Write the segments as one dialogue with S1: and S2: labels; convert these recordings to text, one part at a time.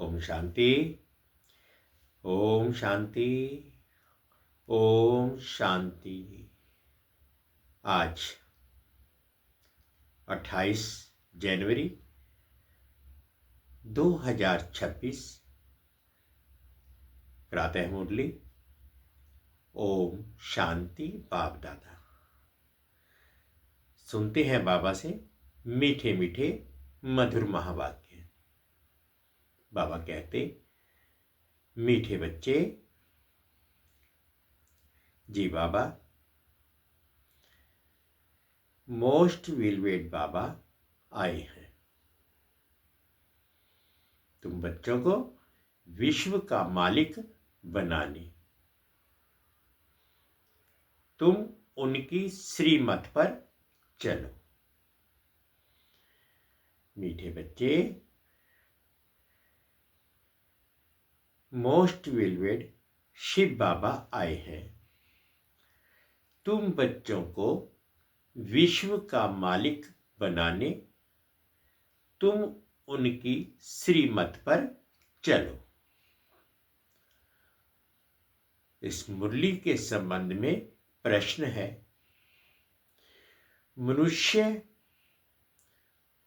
S1: ओम शांति। ओम शांति। ओम शांति। आज 28 जनवरी 2026 प्रातः मुरली। ओम शांति। बाप दादा सुनते हैं बाबा से मीठे मीठे मधुर महावाक्य। बाबा कहते, मीठे बच्चे, जी बाबा, मोस्ट वेलवेट बाबा आए हैं। तुम बच्चों को विश्व का मालिक बनाने, तुम उनकी श्रीमत पर चलो। मीठे बच्चे, मोस्ट वेलवेट शिव बाबा आए हैं। तुम बच्चों को विश्व का मालिक बनाने, तुम उनकी श्रीमत पर चलो। इस मुरली के संबंध में प्रश्न है, मनुष्य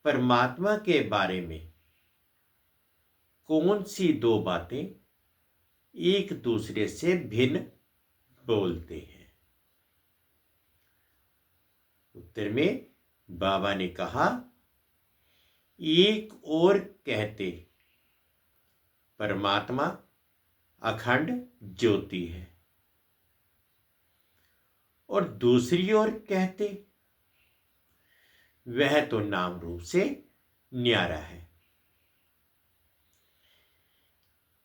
S1: परमात्मा के बारे में कौन सी दो बातें एक दूसरे से भिन्न बोलते हैं? उत्तर में बाबा ने कहा, एक और कहते परमात्मा अखंड ज्योति है, और दूसरी ओर कहते वह तो नाम रूप से न्यारा है।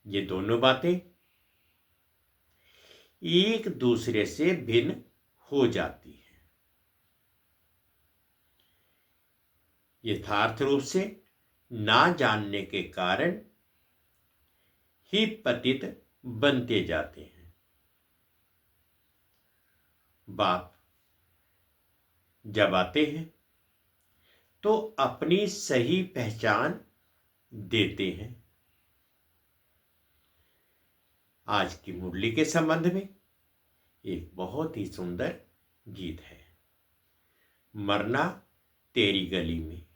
S1: ये दोनों बातें एक दूसरे से भिन्न हो जाती है। यथार्थ रूप से ना जानने के कारण ही पतित बनते जाते हैं। बाप जब आते हैं तो अपनी सही पहचान देते हैं। आज की मुरली के संबंध में एक बहुत ही सुंदर गीत है, मरना तेरी गली में।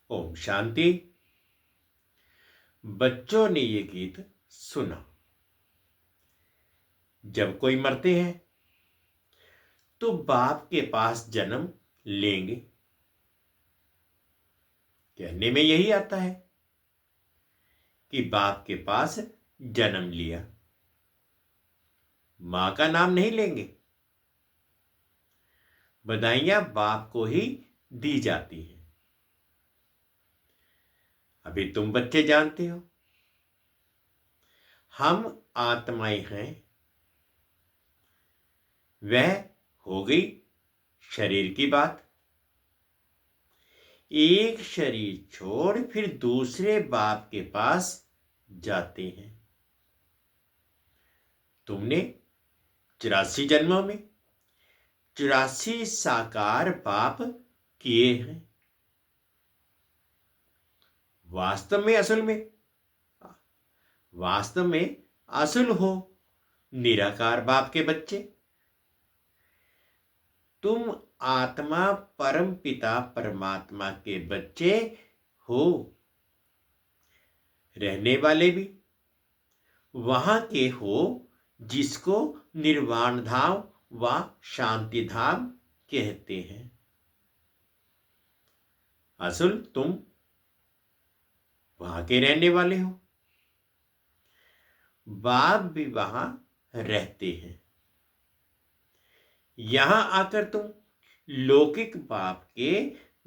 S1: ओम शांति। बच्चों ने ये गीत सुना। जब कोई मरते हैं तो बाप के पास जन्म लेंगे, कहने में यही आता है कि बाप के पास जन्म लिया। मां का नाम नहीं लेंगे, बधाइयां बाप को ही दी जाती हैं। अभी तुम बच्चे जानते हो, हम आत्माएं हैं। वह हो गई शरीर की बात। एक शरीर छोड़ फिर दूसरे बाप के पास जाते हैं। तुमने 84 जन्मों में 84 साकार बाप किए हैं। वास्तव में असल हो निराकार बाप के बच्चे। तुम आत्मा परम पिता परमात्मा के बच्चे हो। रहने वाले भी वहां के हो जिसको निर्वाण धाम व शांति धाम कहते हैं। असल तुम वहां के रहने वाले हो। बाप भी वहां रहते हैं। यहां आकर तुम लौकिक बाप के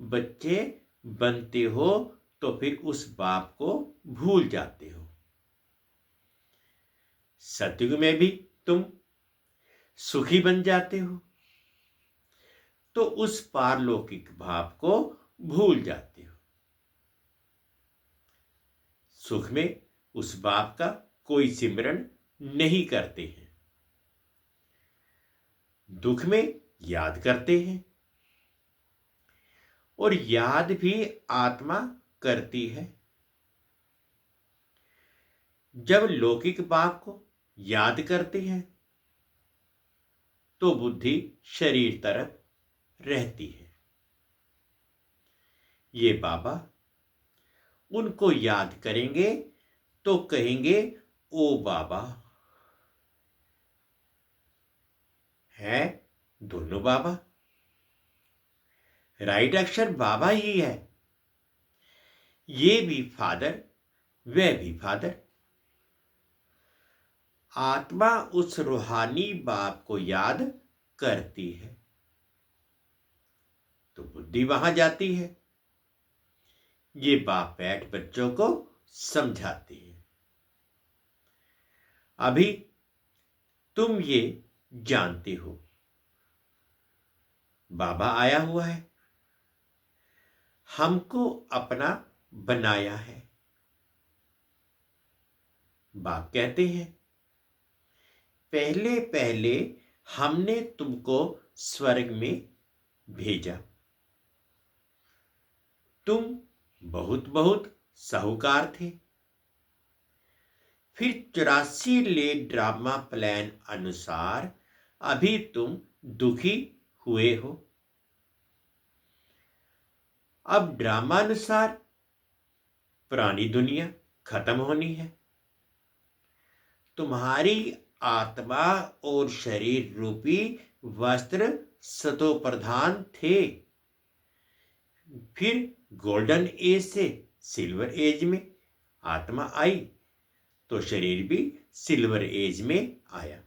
S1: बच्चे बनते हो तो फिर उस बाप को भूल जाते हो। सतयुग में भी तुम सुखी बन जाते हो तो उस पारलौकिक बाप को भूल जाते हो। सुख में उस बाप का कोई सिमरन नहीं करते हैं, दुख में याद करते हैं। और याद भी आत्मा करती है। जब लौकिक बाप को याद करती है तो बुद्धि शरीर तरफ रहती है। ये बाबा उनको याद करेंगे तो कहेंगे, ओ बाबा। है दोनों बाबा, राइट अक्षर बाबा ही है। ये भी फादर, वह भी फादर। आत्मा उस रूहानी बाप को याद करती है तो बुद्धि वहां जाती है। ये बाप बैठ बच्चों को समझाती है। अभी तुम ये जानते हो बाबा आया हुआ है, हमको अपना बनाया है। बाप कहते हैं, पहले पहले हमने तुमको स्वर्ग में भेजा। तुम बहुत बहुत साहूकार थे। फिर 84 ले ड्रामा प्लान अनुसार अभी तुम दुखी हुए हो। अब ड्रामा अनुसार पुरानी दुनिया खत्म होनी है। तुम्हारी आत्मा और शरीर रूपी वस्त्र सतो प्रधान थे। फिर गोल्डन एज से सिल्वर एज में आत्मा आई तो शरीर भी सिल्वर एज में आया।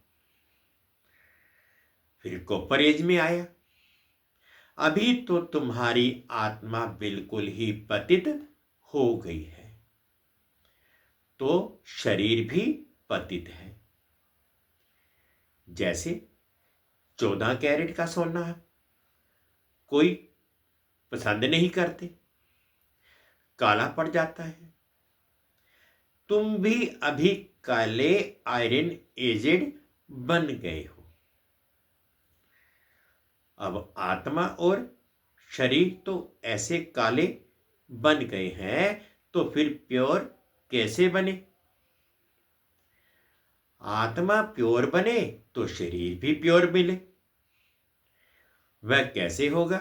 S1: फिर कॉपर एज में आया। अभी तो तुम्हारी आत्मा बिल्कुल ही पतित हो गई है तो शरीर भी पतित है। जैसे 14 कैरेट का सोना कोई पसंद नहीं करते, काला पड़ जाता है। तुम भी अभी काले आयरन एजेड बन गए हो। अब आत्मा और शरीर तो ऐसे काले बन गए हैं तो फिर प्योर कैसे बने? आत्मा प्योर बने तो शरीर भी प्योर मिले। वह कैसे होगा?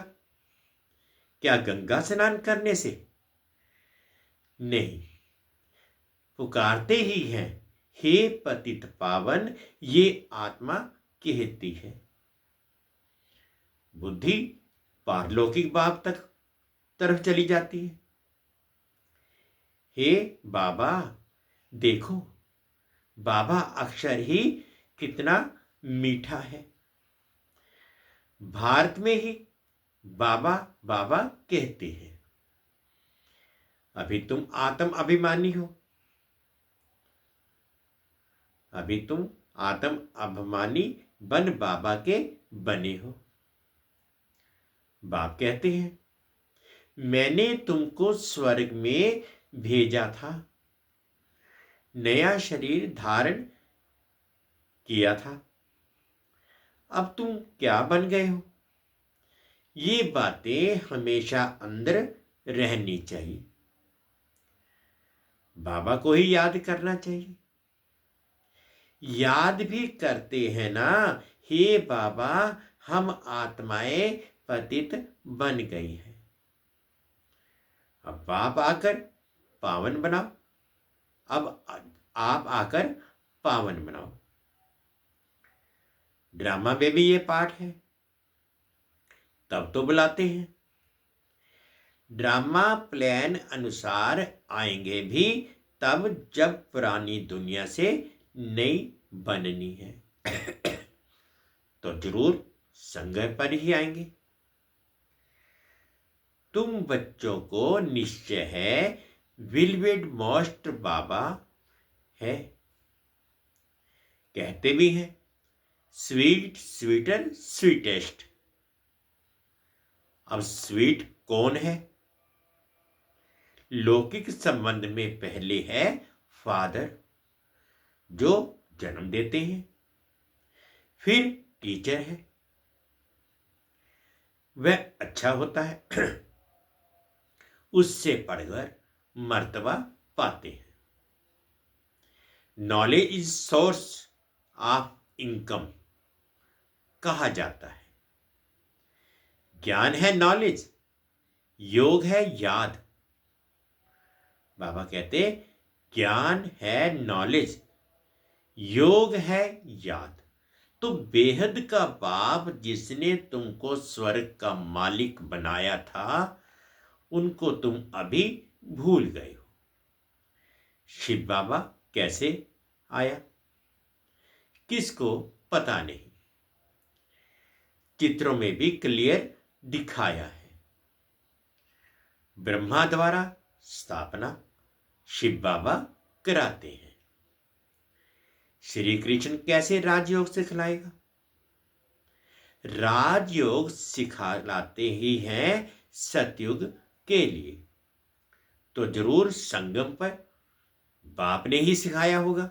S1: क्या गंगा स्नान करने से? नहीं, पुकारते ही हैं, हे पतित पावन, ये आत्मा कहती है। बुद्धि पारलौकिक बाप तक तरफ चली जाती है। हे बाबा देखो, बाबा अक्षर ही कितना मीठा है। भारत में ही बाबा बाबा कहते हैं। अभी तुम आत्म अभिमानी हो। अभी तुम आत्म अभिमानी बन बाबा के बने हो। बाप कहते हैं, मैंने तुमको स्वर्ग में भेजा था, नया शरीर धारण किया था। अब तुम क्या बन गए हो? ये बातें हमेशा अंदर रहनी चाहिए। बाबा को ही याद करना चाहिए। याद भी करते हैं ना, हे बाबा हम आत्माएं पतित बन गई हैं। अब बाप आकर पावन बनाओ। अब आप आकर पावन बनाओ। ड्रामा में भी ये पाठ है, तब तो बुलाते हैं। ड्रामा प्लान अनुसार आएंगे भी तब जब पुरानी दुनिया से नई बननी है तो जरूर संगह पर ही आएंगे। तुम बच्चों को निश्चय है विलवेड मोस्ट बाबा है। कहते भी हैं, स्वीट स्वीटर स्वीटेस्ट। अब स्वीट कौन है? लौकिक संबंध में पहले है फादर जो जन्म देते हैं, फिर टीचर है, वह अच्छा होता है, उससे पढ़कर मर्तबा पाते हैं। Knowledge is source of income कहा जाता है। ज्ञान है नॉलेज, योग है याद। बाबा कहते ज्ञान है नॉलेज, योग है याद। तो बेहद का बाप जिसने तुमको स्वर्ग का मालिक बनाया था, उनको तुम अभी भूल गए हो। शिव बाबा कैसे आया, किसको पता नहीं। चित्रों में भी क्लियर दिखाया है। ब्रह्मा द्वारा स्थापना शिव बाबा कराते हैं। श्री कृष्ण कैसे राजयोग सिखलाएगा? राजयोग सिखाते ही हैं सतयुग के लिए, तो जरूर संगम पर बाप ने ही सिखाया होगा।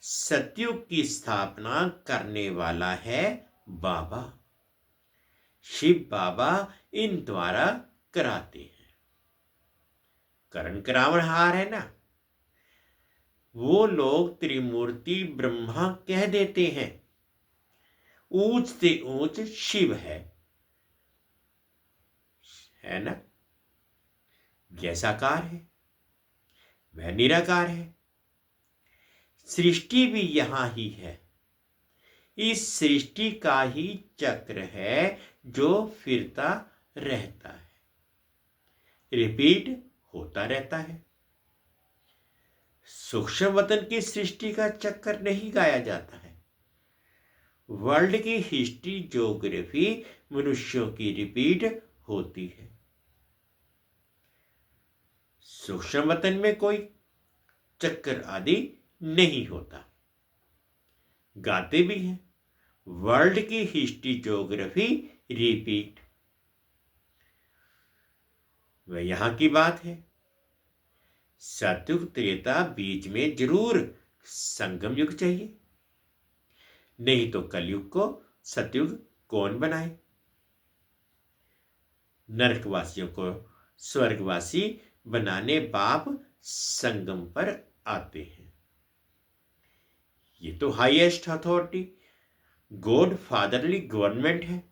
S1: सतयुग की स्थापना करने वाला है बाबा। शिव बाबा इन द्वारा कराते हैं। करण करावण हार है ना, वो लोग त्रिमूर्ति ब्रह्मा कह देते हैं। ऊंच से ऊंच शिव है ना। जैसाकार है वह निराकार है। सृष्टि भी यहां ही है। इस सृष्टि का ही चक्र है जो फिरता रहता है, रिपीट होता रहता है। सूक्ष्म वतन की सृष्टि का चक्कर नहीं गाया जाता है। वर्ल्ड की हिस्ट्री ज्योग्राफी मनुष्यों की रिपीट होती है। सूक्ष्म वतन में कोई चक्कर आदि नहीं होता। गाते भी हैं वर्ल्ड की हिस्ट्री ज्योग्राफी रिपीट। वह यहां की बात है। सतयुग त्रेता बीच में जरूर संगम युग चाहिए, नहीं तो कलयुग को सतयुग कौन बनाए। नरकवासियों को स्वर्गवासी बनाने बाप संगम पर आते हैं। ये तो highest authority God fatherly government है।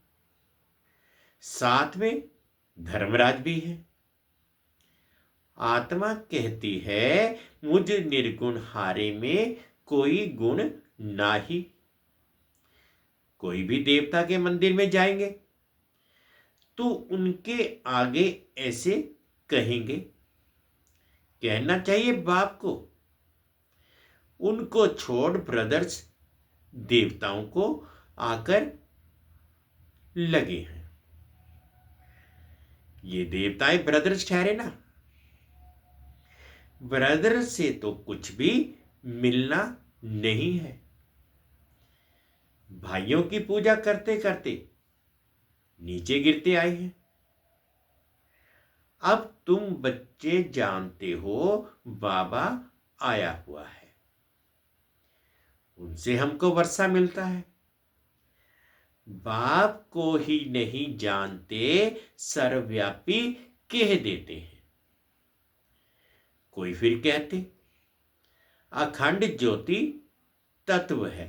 S1: साथ में धर्मराज भी है। आत्मा कहती है मुझ निर्गुण हारे में कोई गुण नाही। कोई भी देवता के मंदिर में जाएंगे तो उनके आगे ऐसे कहेंगे। कहना चाहिए बाप को, उनको छोड़ ब्रदर्स देवताओं को आकर लगे हैं। ये देवताएं ब्रदर्स ठहरे ना। ब्रदर से तो कुछ भी मिलना नहीं है। भाइयों की पूजा करते करते नीचे गिरते आए हैं। अब तुम बच्चे जानते हो बाबा आया हुआ है, उनसे हमको वर्षा मिलता है। बाप को ही नहीं जानते सर्वव्यापी कह देते हैं। कोई फिर कहते अखंड ज्योति तत्व है।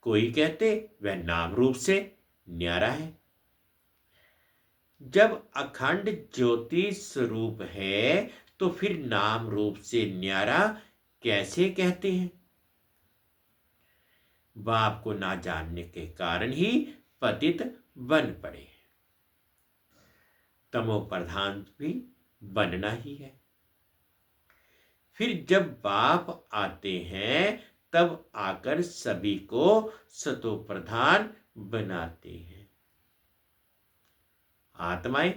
S1: कोई कहते वह नाम रूप से न्यारा है। जब अखंड ज्योति स्वरूप है तो फिर नाम रूप से न्यारा कैसे कहते हैं? बाप को ना जानने के कारण ही पतित बन पड़े। तमो प्रधान भी बनना ही है। फिर जब बाप आते हैं तब आकर सभी को सतो प्रधान बनाते हैं। आत्माएं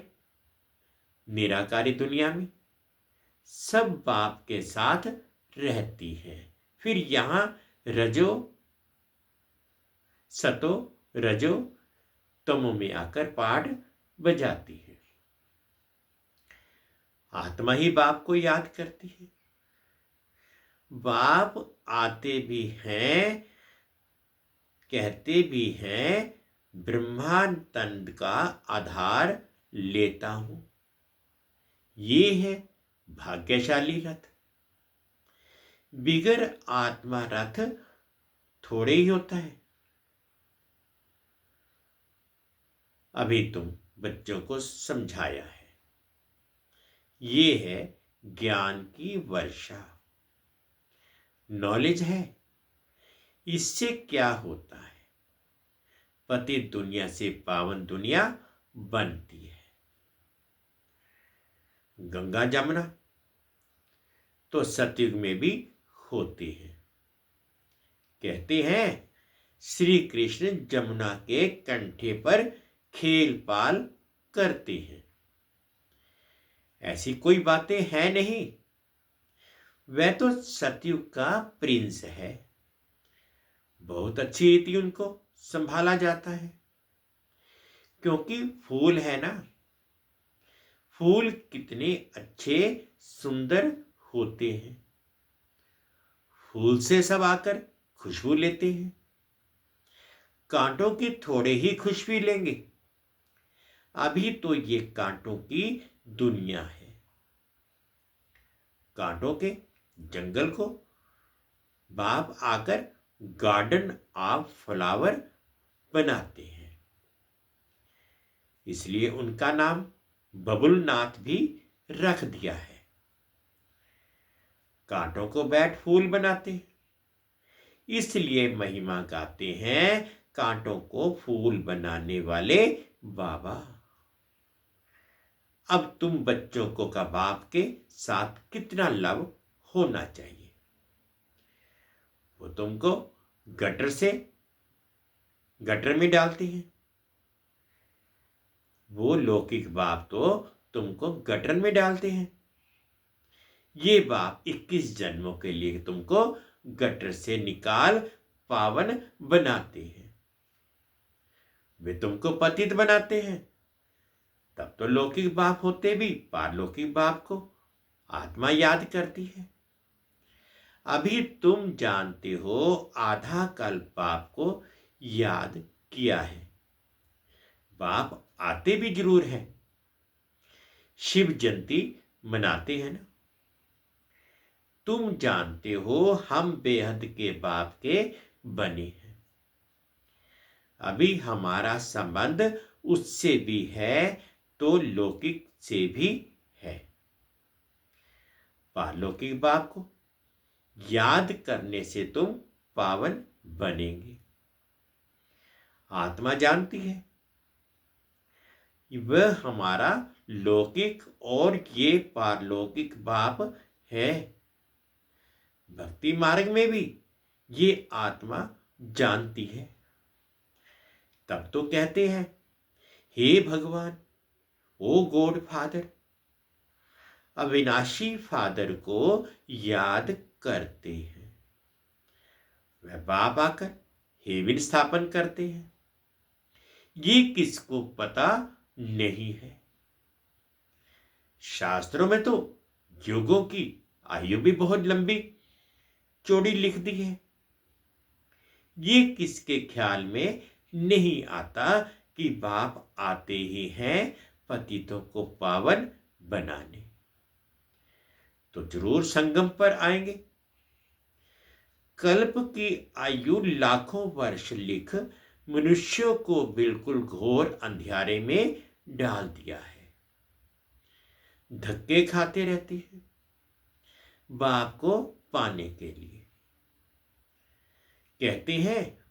S1: निराकारी दुनिया में सब बाप के साथ रहती हैं। फिर यहां रजो सतो रजो तमो में आकर पाठ बजाती है। आत्मा ही बाप को याद करती है। बाप आते भी हैं, कहते भी हैं ब्रह्मांड का आधार लेता हूं। ये है भाग्यशाली रथ। बिगर आत्मा रथ थोड़े ही होता है। अभी तुम बच्चों को समझाया है। ये है ज्ञान की वर्षा। नॉलेज है। इससे क्या होता है? पतित दुनिया से पावन दुनिया बनती है। गंगा जमुना तो सतयुग में भी होती है। कहते हैं श्री कृष्ण जमुना के कंठे पर खेल पाल करते हैं। ऐसी कोई बातें हैं नहीं। वह तो सतयुग का प्रिंस है। बहुत अच्छी रीति उनको संभाला जाता है। क्योंकि फूल है ना, फूल कितने अच्छे सुंदर होते हैं। फूल से सब आकर खुशबू लेते हैं। कांटों की थोड़े ही खुशबू लेंगे। अभी तो ये कांटों की दुनिया है। कांटों के जंगल को बाप आकर गार्डन ऑफ फ्लावर बनाते हैं। इसलिए उनका नाम बबुलनाथ भी रख दिया है। कांटों को बैठ फूल बनाते हैं। इसलिए महिमा गाते हैं कांटों को फूल बनाने वाले बाबा। अब तुम बच्चों को का बाप के साथ कितना लव होना चाहिए। वो तुमको गटर में डालते हैं। वो लौकिक बाप तो तुमको गटर में डालते हैं। ये बाप 21 जन्मों के लिए तुमको गटर से निकाल पावन बनाते हैं। वे तुमको पतित बनाते हैं। तब तो लौकिक बाप होते भी पारलौकिक बाप को आत्मा याद करती है। अभी तुम जानते हो आधा कल्प बाप को याद किया है। बाप आते भी जरूर है। शिव जयंती मनाते हैं ना। तुम जानते हो हम बेहद के बाप के बने हैं। अभी हमारा संबंध उससे भी है तो लौकिक से भी है। पारलौकिक बाप को याद करने से तुम पावन बनेंगे। आत्मा जानती है वह हमारा लौकिक और ये पारलौकिक बाप है। भक्ति मार्ग में भी ये आत्मा जानती है। तब तो कहते हैं हे भगवान, ओ गॉड फादर। अविनाशी फादर को याद करते हैं। वह बाप आकर हेवन स्थापन करते हैं। ये किसको पता नहीं है। शास्त्रों में तो युगों की आयु भी बहुत लंबी चौड़ी लिख दी है। ये किसके ख्याल में नहीं आता कि बाप आते ही हैं पतितों को पावन बनाने। तो जरूर संगम पर आएंगे। कल्प की आयु लाखों वर्ष लिख मनुष्यों को बिल्कुल घोर अंधियारे में डाल दिया है। धक्के खाते रहते हैं बाप को पाने के लिए। कहते हैं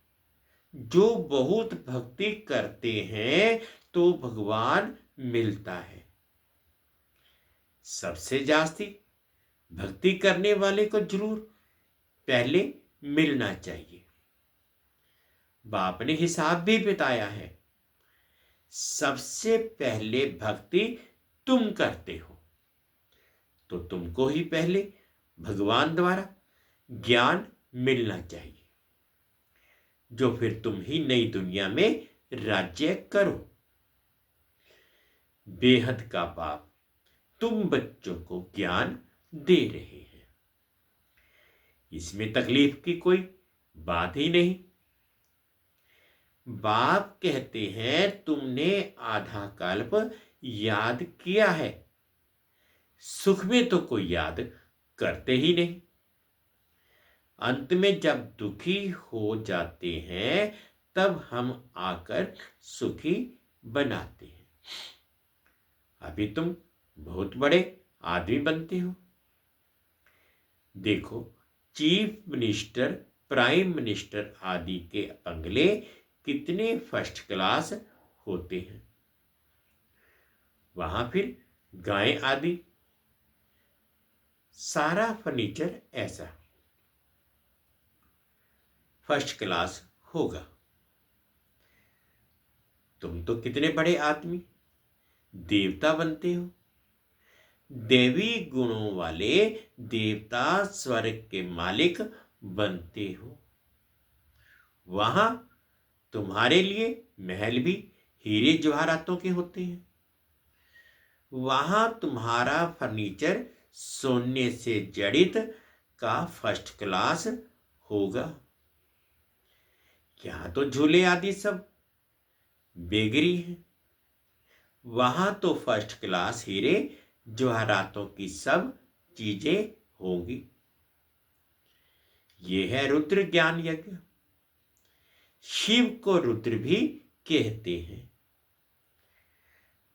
S1: जो बहुत भक्ति करते हैं तो भगवान मिलता है। सबसे जास्ती भक्ति करने वाले को जरूर पहले मिलना चाहिए। बाप ने हिसाब भी बताया है। सबसे पहले भक्ति तुम करते हो तो तुमको ही पहले भगवान द्वारा ज्ञान मिलना चाहिए, जो फिर तुम ही नई दुनिया में राज्य करो। बेहद का बाप तुम बच्चों को ज्ञान दे रहे हैं। इसमें तकलीफ की कोई बात ही नहीं। बाप कहते हैं तुमने आधा कल्प याद किया है, सुख में तो कोई याद करते ही नहीं। अंत में जब दुखी हो जाते हैं तब हम आकर सुखी बनाते हैं। अभी तुम बहुत बड़े आदमी बनते हो। देखो, चीफ मिनिस्टर, प्राइम मिनिस्टर आदि के बंगले कितने फर्स्ट क्लास होते हैं। वहां फिर गाय आदि, सारा फर्नीचर ऐसा फर्स्ट क्लास होगा। तुम तो कितने बड़े आदमी, देवता बनते हो। देवी गुणों वाले देवता, स्वर्ग के मालिक बनते हो। वहां तुम्हारे लिए महल भी हीरे जवाहरातों के होते हैं। वहां तुम्हारा फर्नीचर सोने से जड़ित का फर्स्ट क्लास होगा। यहाँ तो झूले आदि सब बेगरी है। वहां तो फर्स्ट क्लास हीरे जवाहरातों की सब चीजें होंगी। ये है रुद्र ज्ञान यज्ञ। शिव को रुद्र भी कहते हैं।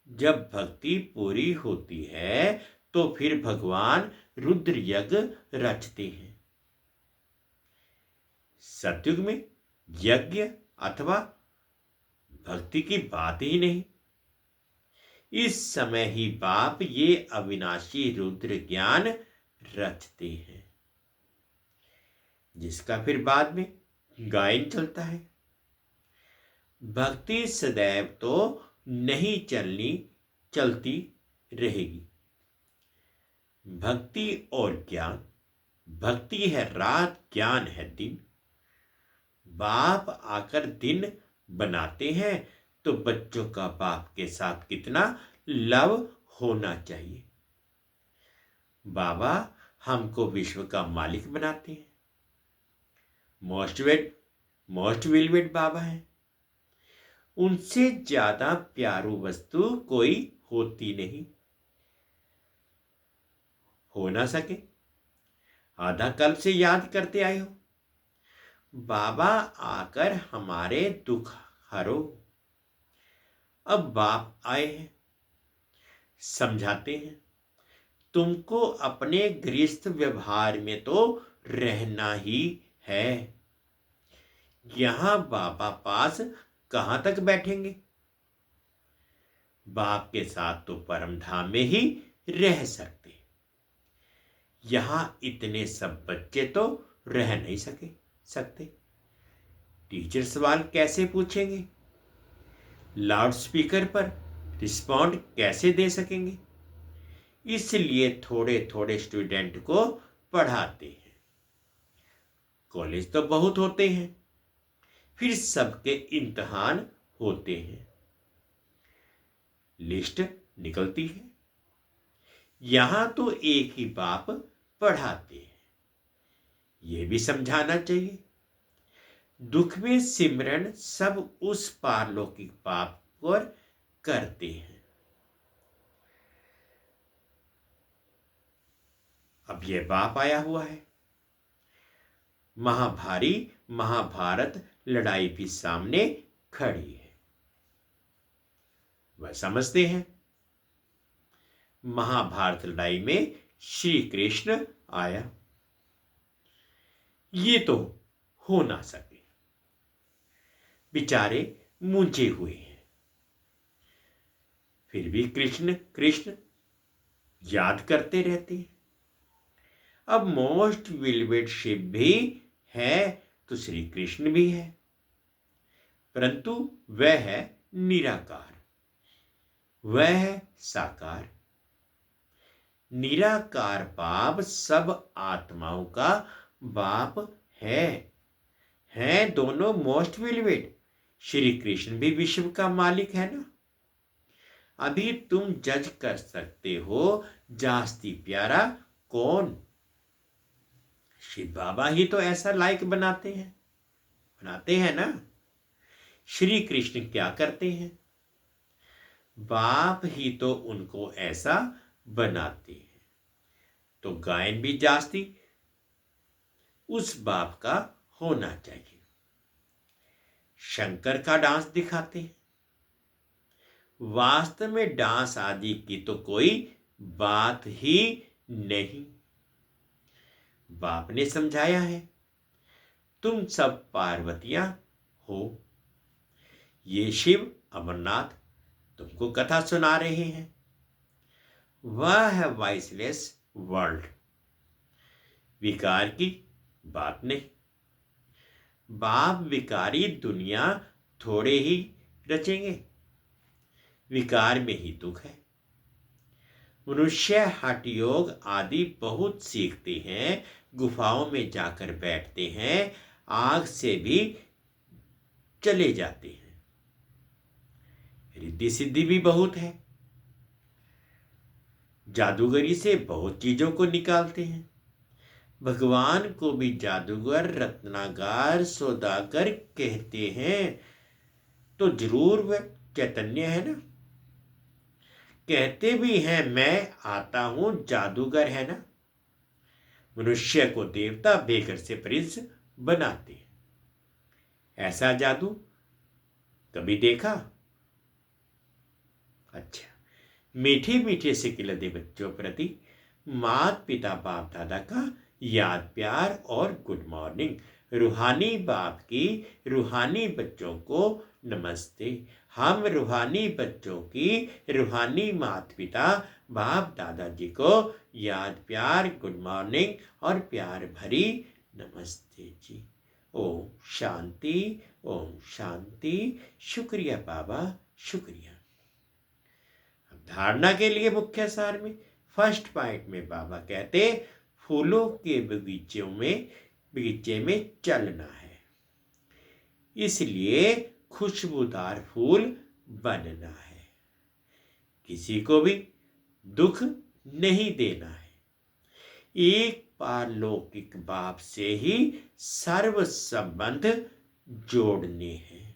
S1: जब भक्ति पूरी होती है तो फिर भगवान रुद्र यज्ञ रचते हैं। सतयुग में यज्ञ अथवा भक्ति की बात ही नहीं। इस समय ही बाप ये अविनाशी रुद्र ज्ञान रचते हैं, जिसका फिर बाद में गायन चलता है। भक्ति सदैव तो नहीं चलती रहेगी। भक्ति और ज्ञान, भक्ति है रात, ज्ञान है दिन। बाप आकर दिन बनाते हैं तो बच्चों का बाप के साथ कितना लव होना चाहिए। बाबा हमको विश्व का मालिक बनाते हैं। मोस्ट वेलवेट बाबा है। उनसे ज्यादा प्यारू वस्तु कोई होती नहीं, हो ना सके। आधा कल्प से याद करते आए हो। बाबा आकर हमारे दुख हरो। अब बाप आए हैं, समझाते हैं तुमको अपने गृहस्थ व्यवहार में तो रहना ही है। यहां बाबा पास कहां तक बैठेंगे। बाप के साथ तो परम धाम में ही रह सकते। यहां इतने सब बच्चे तो रह नहीं सकते। टीचर सवाल कैसे पूछेंगे, लाउड स्पीकर पर रिस्पॉन्ड कैसे दे सकेंगे। इसलिए थोड़े थोड़े स्टूडेंट को पढ़ाते हैं। कॉलेज तो बहुत होते हैं, फिर सबके इम्तिहान होते हैं, लिस्ट निकलती है। यहां तो एक ही बाप पढ़ाते हैं। यह भी समझाना चाहिए, दुख में सिमरन सब उस पारलौकिक बाप पर करते हैं। अब यह बाप आया हुआ है। महाभारी महाभारत लड़ाई भी सामने खड़ी है। वह समझते हैं महाभारत लड़ाई में श्री कृष्ण आया, ये तो हो ना सके। बेचारे मूंझे हुए हैं, फिर भी कृष्ण कृष्ण याद करते रहते हैं। अब मोस्ट विलवेड शिव भी है तो श्री कृष्ण भी है, परंतु वह है निराकार, वह है साकार। निराकार बाप सब आत्माओं का बाप है दोनों मोस्ट विलवेड। श्री कृष्ण भी विश्व का मालिक है ना। अभी तुम जज कर सकते हो जास्ती प्यारा कौन। शिव बाबा ही तो ऐसा लायक बनाते हैं ना। श्री कृष्ण क्या करते हैं, बाप ही तो उनको ऐसा बनाते हैं। तो गायन भी जास्ती उस बाप का होना चाहिए। शंकर का डांस दिखाते हैं। वास्तव में डांस आदि की तो कोई बात ही नहीं। बाप ने समझाया है, तुम सब पार्वतियां हो। ये शिव अमरनाथ तुमको कथा सुना रहे हैं। वह है वॉइसलेस वर्ल्ड। विकार की बात नहीं। बाप विकारी दुनिया थोड़े ही रचेंगे। विकार में ही दुख है। मनुष्य हठ योग आदि बहुत सीखते हैं, गुफाओं में जाकर बैठते हैं, आग से भी चले जाते हैं। रिद्धि सिद्धि भी बहुत है। जादूगरी से बहुत चीजों को निकालते हैं। भगवान को भी जादूगर रत्नागार सौदागर कहते हैं, तो जरूर वह चैतन्य है ना। कहते भी हैं मैं आता हूं, जादूगर है ना। मनुष्य को देवता बेकर से प्रिंस बनाते हैं। ऐसा जादू कभी देखा? अच्छा, मीठे मीठे से खिलते बच्चों प्रति माता पिता बाप दादा का याद प्यार और गुड मॉर्निंग। रूहानी बाप की रूहानी बच्चों को नमस्ते। हम रूहानी बच्चों की रूहानी माता पिता बाप दादाजी को याद प्यार गुड मॉर्निंग और प्यार भरी नमस्ते जी। ओम शांति, ओम शांति। शुक्रिया बाबा, शुक्रिया। अब धारणा के लिए मुख्य सार में फर्स्ट पॉइंट में बाबा कहते फूलों के बगीचे में चलना है, इसलिए खुशबूदार फूल बनना है। किसी को भी दुख नहीं देना है। एक पारलौकिक बाप से ही सर्व संबंध जोड़ने हैं।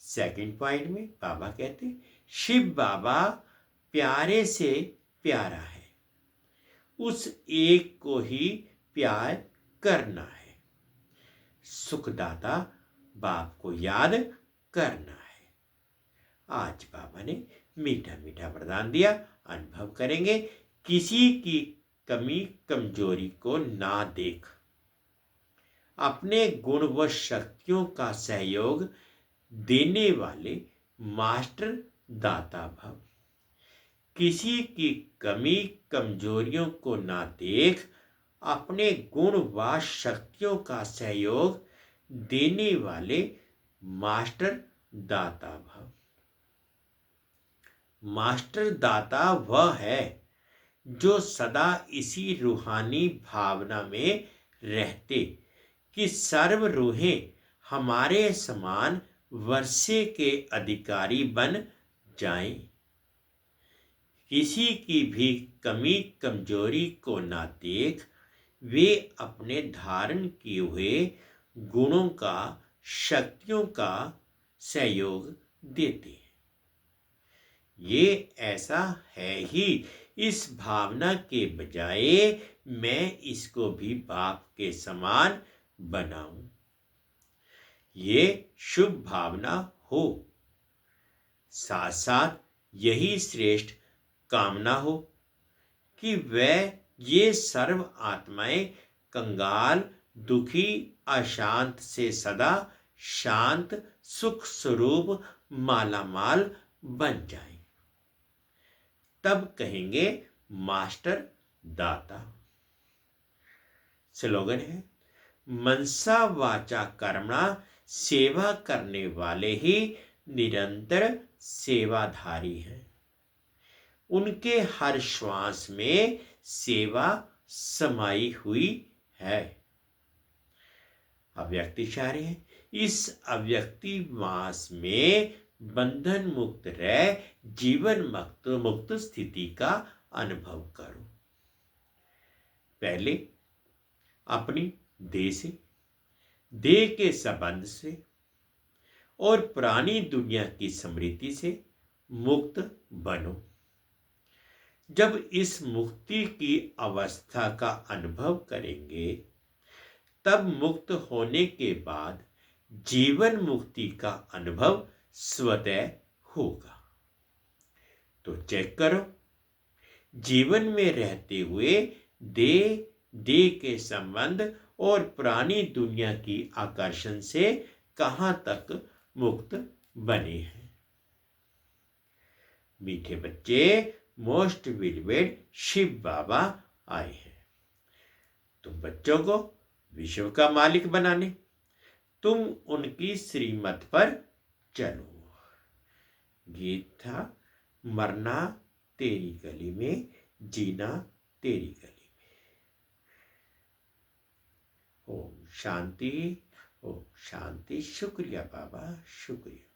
S1: सेकंड पॉइंट में बाबा कहते शिव बाबा प्यारे से प्यारा है, उस एक को ही प्यार करना है। सुखदाता बाप को याद करना है। आज बाबा ने मीठा मीठा वरदान दिया, अनुभव करेंगे। किसी की कमी कमजोरी को ना देख, अपने गुण व शक्तियों का सहयोग देने वाले मास्टर दाता भव। किसी की कमी कमजोरियों को ना देख, अपने गुण व शक्तियों का सहयोग देने वाले मास्टर दाता भव। मास्टर दाता वह है जो सदा इसी रूहानी भावना में रहते कि सर्व रूहें हमारे समान वर्षे के अधिकारी बन जाएं। किसी की भी कमी कमजोरी को ना देख, वे अपने धारण किए हुए गुणों का शक्तियों का सहयोग देते हैं। ये ऐसा है ही, इस भावना के बजाय मैं इसको भी बाप के समान बनाऊं, ये शुभ भावना हो। साथ साथ यही श्रेष्ठ कामना हो कि वह ये सर्व आत्माएं कंगाल दुखी अशांत से सदा शांत सुख स्वरूप मालामाल बन जाए। तब कहेंगे मास्टर दाता। स्लोगन है मनसा वाचा कर्मणा, सेवा करने वाले ही निरंतर सेवाधारी हैं। उनके हर श्वास में सेवा समाई हुई है। अव्यक्ति चार्य है, इस अव्यक्ति मास में बंधन मुक्त रह जीवन मुक्त स्थिति का अनुभव करो। पहले अपनी देह से, देह के संबंध से और पुरानी दुनिया की स्मृति से मुक्त बनो। जब इस मुक्ति की अवस्था का अनुभव करेंगे, तब मुक्त होने के बाद जीवन मुक्ति का अनुभव स्वतः होगा। तो चेक करो, जीवन में रहते हुए देह के संबंध और पुरानी दुनिया की आकर्षण से कहां तक मुक्त बने हैं। मीठे बच्चे, मोस्ट विलवेड शिव बाबा आए हैं तुम बच्चों को विश्व का मालिक बनाने। तुम उनकी श्रीमत पर चलो। गीत था मरना तेरी गली में, जीना तेरी गली में। ओम शांति, ओम शांति। शुक्रिया बाबा, शुक्रिया।